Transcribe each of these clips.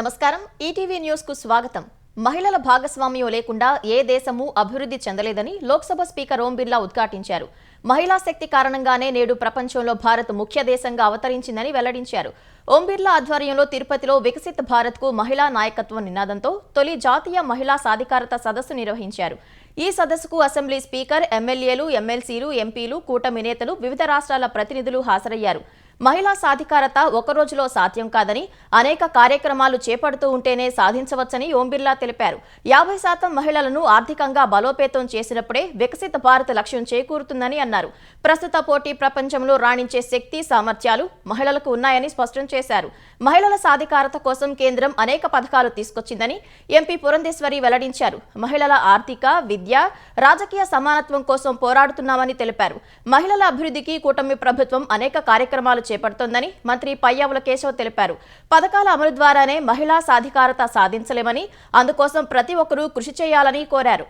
నమస్కారం ETV news కు స్వాగతం. మహిళల భాగస్వామ్యం లేకుండా ఏ దేశమూ అభివృద్ధి చెందలేదని లోక్సభ స్పీకర్ ఓం బిర్లా ఉద్ఘాటించారు. మహిళా శక్తి కారణంగానే నేడు ప్రపంచంలో భారత్ ముఖ్య దేశంగా అవతరించిందని వెల్లడించారు. ఓం బిర్లా ఆధ్వర్యంలో తిరుపతిలో వికసిత్ భారత్ కు మహిళా నాయకత్వం నినాదంతో తొలి జాతీయ మహిళా సాధికారత సదస్సు నిర్వహించారు. ఈ సదస్సుకు అసెంబ్లీ స్పీకర్, ఎమ్మెల్యేలు, ఎమ్మెల్సీలు, ఎంపీలు, కూటమి నేతలు, వివిధ రాష్ట్రాల ప్రతినిధులు హాజరయ్యారు. మహిళా సాధికారత ఒక రోజులో సాధ్యం కాదని, అనేక కార్యక్రమాలు చేపడుతూ ఉంటేనే సాధించవచ్చని ఓం బిర్లా తెలిపారు. 50% మహిళలను ఆర్థికంగా బలోపేతం చేసినప్పుడే వికసిత భారత్ లక్ష్యం చేకూరుతుందని అన్నారు. ప్రస్తుత పోటీ ప్రపంచంలో రాణించే శక్తి, సామర్థ్యాలు మహిళలకు ఉన్నాయని స్పష్టం చేశారు. మహిళల సాధికారత కోసం కేంద్రం అనేక పథకాలు తీసుకొచ్చిందని ఎంపీ పురంధేశ్వరి వెల్లడించారు. మహిళల ఆర్థిక, విద్య, రాజకీయ సమానత్వం కోసం పోరాడుతున్నామని తెలిపారు. మహిళల అభివృద్ధికి కూటమి ప్రభుత్వం అనేక కార్యక్రమాలు చేపడుతోందని మంత్రి పయ్యావుల కేశవ్ తెలిపారు. పథకాల అమలు ద్వారానే మహిళా సాధికారత సాధించలేమని, అందుకోసం ప్రతి ఒక్కరూ కృషి చేయాలని కోరారు.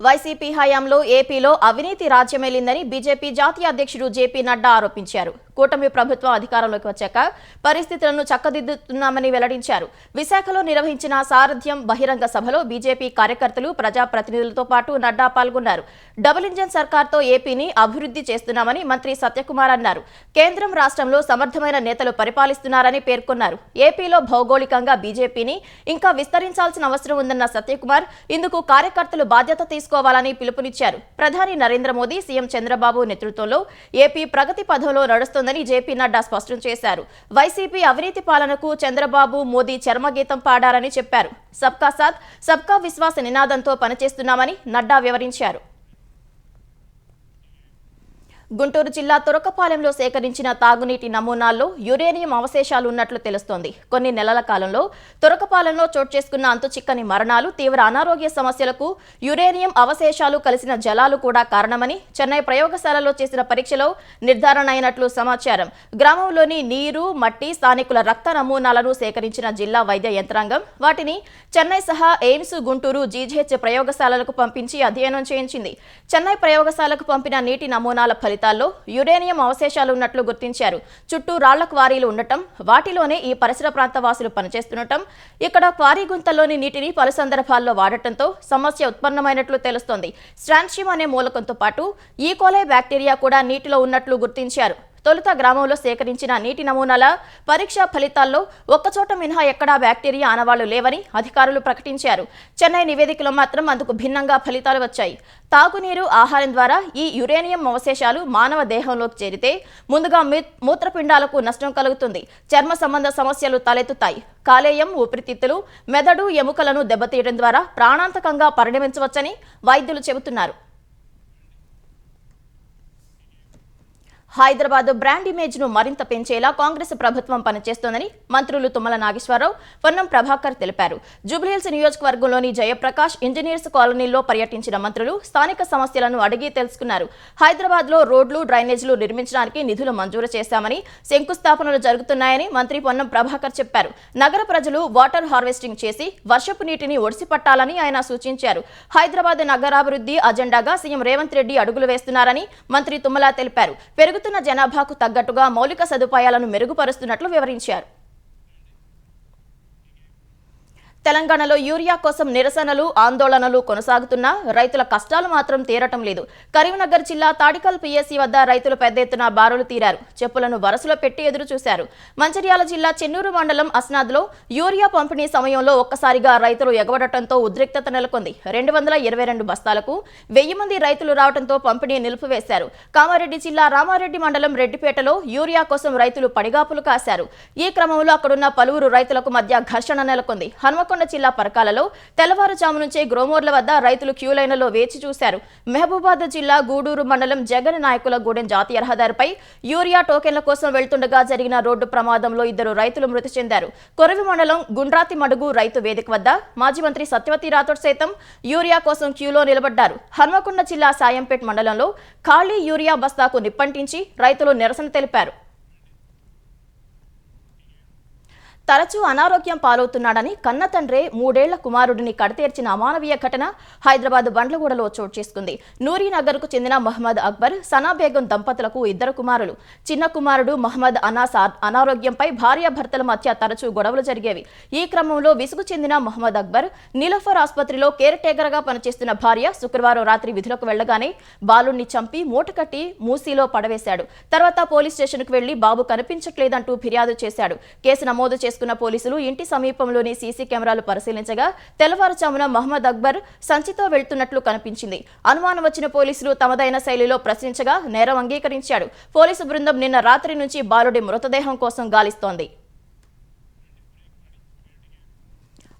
వైసీపీ హయాంలో ఏపీలో అవినీతి రాజ్యమేలిందని బీజేపీ జాతీయ అధ్యక్షుడు జేపీ నడ్డా ఆరోపించారు. కూటమి ప్రభుత్వం అధికారంలోకి వచ్చాక పరిస్థితులను చక్కదిద్దుతున్నామని వెల్లడించారు. విశాఖలో నిర్వహించిన సారథ్యం బహిరంగ సభలో బీజేపీ కార్యకర్తలు, ప్రజాప్రతినిధులతో పాటు నడ్డా పాల్గొన్నారు. డబుల్ ఇంజన్ సర్కార్తో ఏపీని అభివృద్ధి చేస్తున్నామని మంత్రి సత్యకుమార్ అన్నారు. కేంద్రం, రాష్ట్రంలో సమర్థమైన నేతలు పరిపాలిస్తున్నారని పేర్కొన్నారు. ఏపీలో భౌగోళికంగా బీజేపీని ఇంకా విస్తరించాల్సిన అవసరం ఉందన్న సత్యకుమార్ ఇందుకు కార్యకర్తలు బాధ్యత తీసుకోవాలని పిలుపునిచ్చారు. ప్రధాని నరేంద్ర మోదీ, సీఎం చంద్రబాబు నేతృత్వంలో ఏపీ ప్రగతి పథంలో నడుస్తోందని జేపీ నడ్డా స్పష్టం చేశారు. వైసీపీ అవినీతి పాలనకు చంద్రబాబు, మోదీ చర్మగీతం పాడారని చెప్పారు. సబ్కా సాథ్, సబ్కా విశ్వాస నినాదంతో పనిచేస్తున్నామని నడ్డా వివరించారు. గుంటూరు జిల్లా తురకపాలెంలో సేకరించిన తాగునీటి నమూనాల్లో యురేనియం అవశేషాలు ఉన్నట్లు తెలుస్తోంది. కొన్ని నెలల కాలంలో తురకపాలెంలో చోటు చేసుకున్న అంతుచిక్కని మరణాలు, తీవ్ర అనారోగ్య సమస్యలకు యురేనియం అవశేషాలు కలిసిన జలాలు కూడా కారణమని చెన్నై ప్రయోగశాలలో చేసిన పరీక్షలో నిర్ధారణ అయినట్లు సమాచారం. గ్రామంలోని నీరు, మట్టి, స్థానికుల రక్త నమూనాలను సేకరించిన జిల్లా వైద్య యంత్రాంగం వాటిని చెన్నై సహా ఎయిమ్స్, గుంటూరు, జీజీహెచ్ ప్రయోగశాలలకు పంపించి అధ్యయనం చేయించింది. చెన్నై ప్రయోగశాలకు పంపిన నీటి నమూనాల ఫలితాల్లో యురేనియం అవశేషాలు ఉన్నట్లు గుర్తించారు. చుట్టూ రాళ్ల క్వారీలు ఉండటం, వాటిలోనే ఈ పరిసర ప్రాంత వాసులు పనిచేస్తుండటం, ఇక్కడ క్వారీ గుంతల్లోని నీటిని పలు సందర్భాల్లో వాడటంతో సమస్య ఉత్పన్నమైనట్లు తెలుస్తోంది. స్ట్రాన్షియం అనే మూలకంతో పాటు ఈకోలై బ్యాక్టీరియా కూడా నీటిలో ఉన్నట్లు గుర్తించారు. తొలుత గ్రామంలో సేకరించిన నీటి నమూనాల పరీక్ష ఫలితాల్లో ఒక్కచోట మినహా ఎక్కడా బ్యాక్టీరియా ఆనవాళ్లు లేవని అధికారులు ప్రకటించారు. చెన్నై నివేదికలో మాత్రం అందుకు భిన్నంగా ఫలితాలు వచ్చాయి. తాగునీరు, ఆహారం ద్వారా ఈ యురేనియం అవశేషాలు మానవ దేహంలోకి చేరితే ముందుగా మూత్రపిండాలకు నష్టం కలుగుతుంది. చర్మ సంబంధ సమస్యలు తలెత్తుతాయి. కాలేయం, ఊపిరితిత్తులు, మెదడు, ఎముకలను దెబ్బతీయడం ద్వారా ప్రాణాంతకంగా పరిణమించవచ్చని వైద్యులు చెబుతున్నారు. హైదరాబాద్ బ్రాండ్ ఇమేజ్ ను మరింత పెంచేలా కాంగ్రెస్ ప్రభుత్వం పనిచేస్తోందని మంత్రులు తుమ్మల నాగేశ్వరరావు, పొన్నం ప్రభాకర్ తెలిపారు. జూబ్లీహిల్స్ నియోజకవర్గంలోని జయప్రకాష్ ఇంజనీర్స్ కాలనీలో పర్యటించిన మంత్రులు స్థానిక సమస్యలను అడిగి తెలుసుకున్నారు. హైదరాబాద్ లో రోడ్లు, డ్రైనేజీలు నిర్మించడానికి నిధులు మంజూరు చేశామని, శంకుస్థాపనలు జరుగుతున్నాయని మంత్రి పొన్నం ప్రభాకర్ చెప్పారు. నగర ప్రజలు వాటర్ హార్వెస్టింగ్ చేసి వర్షపు నీటిని ఒడిసిపట్టాలని ఆయన సూచించారు. హైదరాబాద్ నగరాభివృద్ధి అజెండాగా సీఎం రేవంత్ రెడ్డి అడుగులు వేస్తున్నారని మంత్రి తుమ్మల తెలిపారు. పెరుగుతున్న జనాభాకు తగ్గట్టుగా మౌలిక సదుపాయాలను మెరుగుపరుస్తున్నట్లు వివరించారు. తెలంగాణలో యూరియా కోసం నిరసనలు, ఆందోళనలు కొనసాగుతున్నా రైతుల కష్టాలు మాత్రం తీరటం లేదు. కరీంనగర్ జిల్లా తాడికల్ పీఎస్సీ వద్ద రైతులు పెద్ద ఎత్తున బారులు తీరారు. చెప్పులను వరుసలో పెట్టి ఎదురు చూశారు. మంచిర్యాల జిల్లా చెన్నూరు మండలం అస్నాద్లో యూరియా పంపిణీ సమయంలో ఒక్కసారిగా రైతులు ఎగబడటంతో ఉద్రిక్తత నెలకొంది. 222 బస్తాలకు 1000 మంది రైతులు రావడంతో పంపిణీ నిలిపివేశారు. కామారెడ్డి జిల్లా రామారెడ్డి మండలం రెడ్డిపేటలో యూరియా కోసం రైతులు పడిగాపులు కాశారు. ఈ క్రమంలో అక్కడున్న పలువురు రైతులకు మధ్య ఘర్షణ నెలకొంది. హన్మకొండ జిల్లా పరకాలలో తెల్లవారుజాము నుంచే గ్రోమోర్ల వద్ద రైతులు క్యూ లైన్లలో వేచి చూశారు. మహబూబాద్ జిల్లా గూడూరు మండలం జగన్ నాయకుల గూడెం జాతీయ రహదారిపై యూరియా టోకెన్ల కోసం వెళ్తుండగా జరిగిన రోడ్డు ప్రమాదంలో 2 రైతులు మృతి చెందారు. కొరవి మండలం గుండ్రాతి మడుగు రైతు వేదిక వద్ద మాజీ మంత్రి సత్యవతి రాథోడ్ సైతం యూరియా కోసం క్యూలో నిలబడ్డారు. హన్మకొండ జిల్లా సాయంపేట్ మండలంలో ఖాళీ యూరియా బస్తాకు నిప్పంటించి రైతులు నిరసన తెలిపారు. తరచూ అనారోగ్యం పాలవుతున్నాడని కన్న తండ్రే 3 ఏళ్ల కుమారుడిని కడతేర్చిన అమానవీయ ఘటన హైదరాబాద్ బండ్లగూడలో చోటు చేసుకుంది. నూరీనగర్కు చెందిన మహమ్మద్ అక్బర్, సనా బేగం దంపతులకు 2 కుమారులు. చిన్న కుమారుడు మహమ్మద్ అనాస్ అనారోగ్యంపై భార్యాభర్తల మధ్య తరచూ గొడవలు జరిగేవి. ఈ క్రమంలో విసుగు చెందిన మహమ్మద్ అక్బర్ నీలోఫర్ ఆసుపత్రిలో కేర్ టేకర్గా పనిచేస్తున్న భార్య శుక్రవారం రాత్రి విధులకు వెళ్లగానే బాలుడిని చంపి మూటకట్టి మూసీలో పడవేశాడు. తర్వాత పోలీస్ స్టేషన్కు వెళ్లి బాబు కనిపించట్లేదంటూ ఫిర్యాదు చేశాడు. కేసు నమోదు చేసుకున్న పోలీసులు ఇంటి సమీపంలోని సీసీ కెమెరాలు పరిశీలించగా తెల్లవారుజామున మహమ్మద్ అక్బర్ సంచితో వెళ్తున్నట్లు కనిపించింది. అనుమానం వచ్చిన పోలీసులు తమదైన శైలిలో ప్రశ్నించగా నేరం అంగీకరించాడు. పోలీసు బృందం నిన్న రాత్రి నుంచి బాలుడి మృతదేహం కోసం గాలిస్తోంది.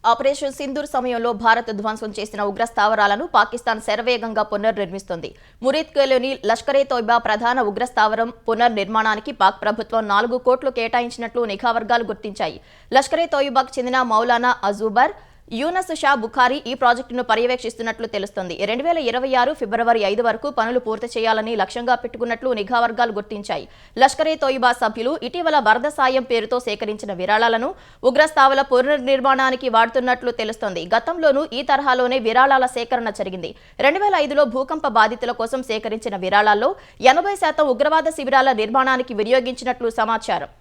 ఆపరేషన్ సింధూర్ సమయంలో భారత్ ధ్వంసం చేసిన ఉగ్ర స్థావరాలను పాకిస్తాన్ శరవేగంగా పునర్నిర్మిస్తోంది. మురీద్కేలోని లష్కరే తోయిబా ప్రధాన ఉగ్ర స్థావరం పునర్నిర్మాణానికి పాక్ ప్రభుత్వం 4 కోట్లు కేటాయించినట్లు నిఘా వర్గాలు గుర్తించాయి. లష్కరే తోయిబాకు చెందిన మౌలానా అజూబర్, యూనస్ షా బుఖారీ ఈ ప్రాజెక్టును పర్యవేక్షిస్తున్నట్లు తెలుస్తోంది. 2026 ఫిబ్రవరి 5 వరకు పనులు పూర్తి చేయాలని లక్ష్యంగా పెట్టుకున్నట్లు నిఘా వర్గాలు గుర్తించాయి. లష్కరే తోయిబా సభ్యులు ఇటీవల వరద సాయం పేరుతో సేకరించిన విరాళాలను ఉగ్రస్థావర పునర్నిర్మాణానికి వాడుతున్నట్లు తెలుస్తోంది. గతంలోనూ ఈ తరహాలోనే విరాళాల సేకరణ జరిగింది. 2005లో భూకంప బాధితుల కోసం సేకరించిన విరాళాల్లో 80% ఉగ్రవాద శిబిరాల నిర్మాణానికి వినియోగించినట్లు సమాచారం.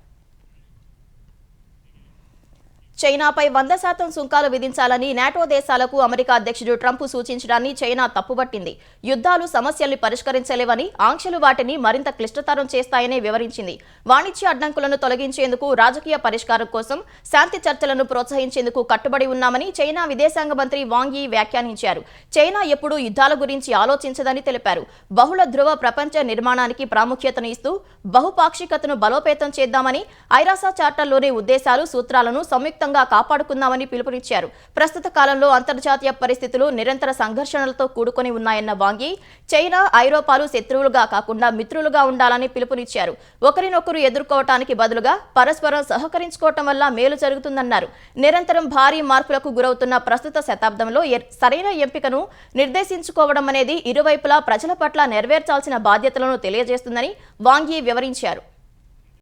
చైనాపై 100% సుంకాలు విధించాలని నాటో దేశాలకు అమెరికా అధ్యక్షుడు ట్రంప్ సూచించడాన్ని చైనా తప్పుపట్టింది. యుద్ధాలు సమస్యల్ని పరిష్కరించలేవని, ఆంక్షలు వాటిని మరింత క్లిష్టతరం చేస్తాయని వివరించింది. వాణిజ్య అడ్డంకులను తొలగించేందుకు, రాజకీయ పరిష్కారం కోసం శాంతి చర్చలను ప్రోత్సహించేందుకు కట్టుబడి ఉన్నామని చైనా విదేశాంగ మంత్రి వాంగ్ యీ వ్యాఖ్యానించారు. చైనా ఎప్పుడూ యుద్ధాల గురించి ఆలోచించదని తెలిపారు. బహుళ ధ్రువ ప్రపంచ నిర్మాణానికి ప్రాముఖ్యతను ఇస్తూ బహుపాక్షికతను బలోపేతం చేద్దామని, ఐరాసా చార్టర్లోని ఉద్దేశాలు, సూత్రాలను సంయుక్త కాపాడుకుందామని పిలుపునిచ్చారు. ప్రస్తుత కాలంలో అంతర్జాతీయ పరిస్థితులు నిరంతర సంఘర్షణలతో కూడుకొని ఉన్నాయన్న వాంగ్ యీ చైనా, ఐరోపాలు శత్రువులుగా కాకుండా మిత్రులుగా ఉండాలని పిలుపునిచ్చారు. ఒకరినొకరు ఎదుర్కోవటానికి బదులుగా పరస్పరం సహకరించుకోవటం వల్ల మేలు జరుగుతుందన్నారు. నిరంతరం భారీ మార్పులకు గురవుతున్న ప్రస్తుత శతాబ్దంలో సరైన ఎంపికను నిర్దేశించుకోవడం అనేది ఇరువైపులా ప్రజల పట్ల నెరవేర్చాల్సిన బాధ్యతలను తెలియజేస్తుందని వాంగ్ యీ వివరించారు.